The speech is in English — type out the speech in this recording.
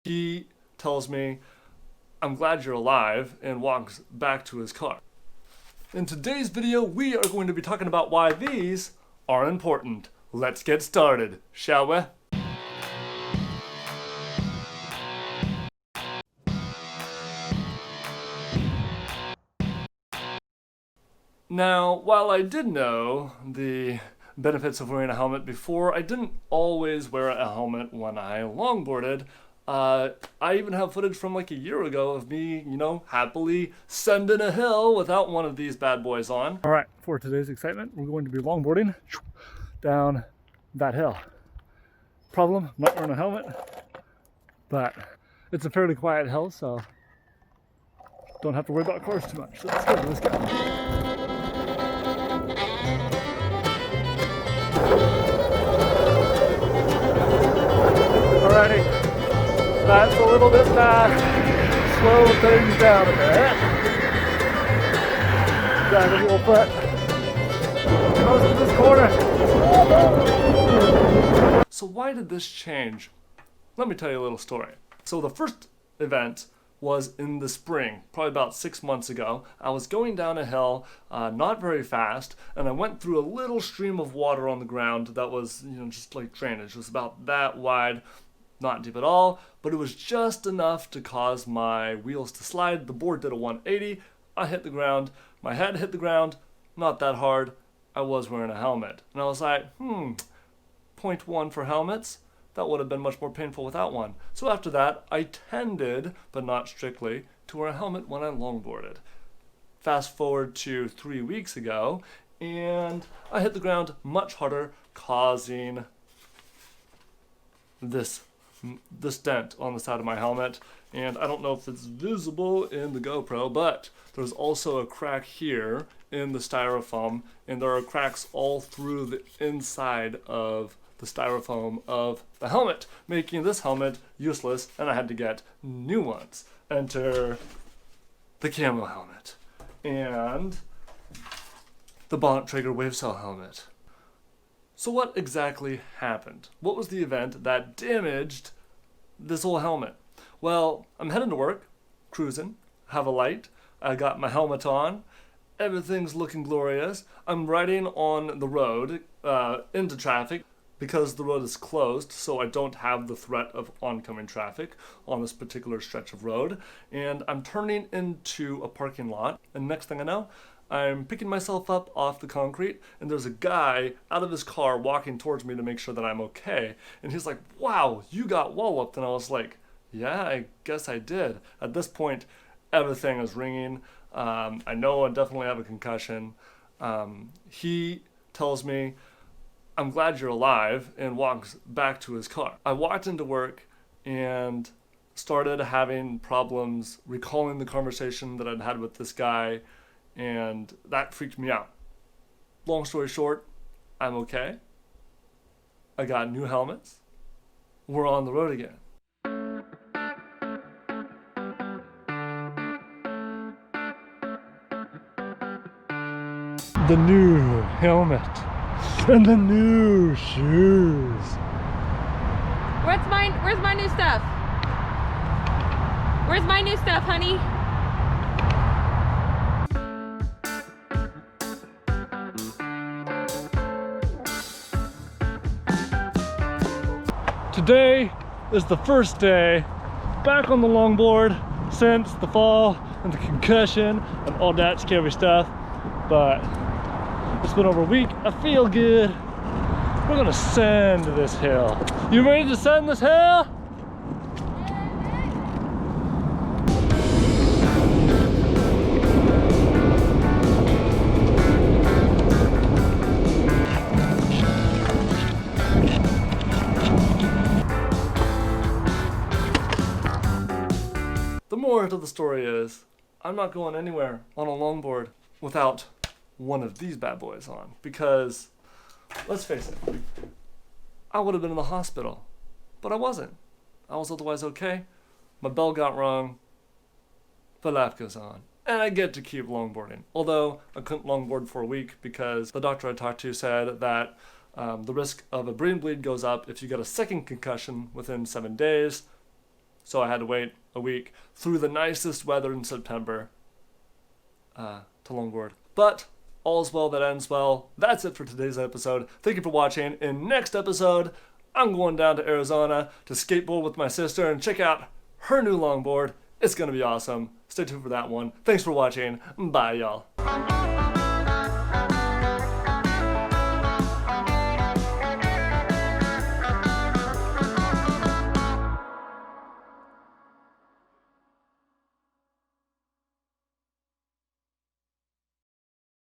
He tells me, "I'm glad you're alive," and walks back to his car. In today's video, we are going to be talking about why these are important. Let's get started, shall we? Now, while I did know the benefits of wearing a helmet before, I didn't always wear a helmet when I longboarded. I even have footage from like a year ago of me, happily sending a hill without one of these bad boys on. All right, for today's excitement, we're going to be longboarding down that hill. Problem, not wearing a helmet, but it's a fairly quiet hill, so don't have to worry about cars too much. So let's go, let's go. Alrighty, that's a little bit fast. Slow things down a bit. Drive a little foot. Close to this corner. So why did this change? Let me tell you a little story. So the first event was in the spring, probably about 6 months ago. I was going down a hill, not very fast, and I went through a little stream of water on the ground that was, just like drainage. It was about that wide, not deep at all, but it was just enough to cause my wheels to slide. The board did a 180. I hit the ground. My head hit the ground. Not that hard. I was wearing a helmet. And I was like, 0.1 for helmets. That would have been much more painful without one. So after that, I tended, but not strictly, to wear a helmet when I longboarded. Fast forward to 3 weeks ago, and I hit the ground much harder, causing this dent on the side of my helmet. And I don't know if it's visible in the GoPro, but there's also a crack here in the styrofoam, and there are cracks all through the inside of the styrofoam of the helmet, making this helmet useless, and I had to get new ones. Enter the camo helmet and the Bonnet Traeger wave cell helmet. So what exactly happened? What was the event that damaged this whole helmet? Well, I'm heading to work, cruising, have a light, I got my helmet on, everything's looking glorious. I'm riding on the road into traffic because the road is closed, so I don't have the threat of oncoming traffic on this particular stretch of road. And I'm turning into a parking lot, and next thing I know, I'm picking myself up off the concrete, and there's a guy out of his car walking towards me to make sure that I'm okay. And he's like, "Wow, you got walloped." And I was like, "Yeah, I guess I did." At this point, everything is ringing. I know I definitely have a concussion. He tells me, "I'm glad you're alive," and walks back to his car. I walked into work and started having problems recalling the conversation that I'd had with this guy, and that freaked me out. Long story short, I'm okay. I got new helmets. We're on the road again. The new helmet and the new shoes. Where's my new stuff? Where's my new stuff, honey? Today is the first day back on the longboard since the fall and the concussion and all that scary stuff, but it's been over a week. I feel good. We're gonna send this hill. You ready to send this hill? The moral to the story is, I'm not going anywhere on a longboard without one of these bad boys on, because let's face it, I would have been in the hospital, but I wasn't. I was otherwise okay. My bell got rung, the life goes on, and I get to keep longboarding. Although I couldn't longboard for a week because the doctor I talked to said that the risk of a brain bleed goes up if you get a second concussion within 7 days. so I had to wait a week through the nicest weather in September to longboard. But all's well that ends well. That's it for today's episode. Thank you for watching. In next episode, I'm going down to Arizona to skateboard with my sister and check out her new longboard. It's going to be awesome. Stay tuned for that one. Thanks for watching. Bye, y'all.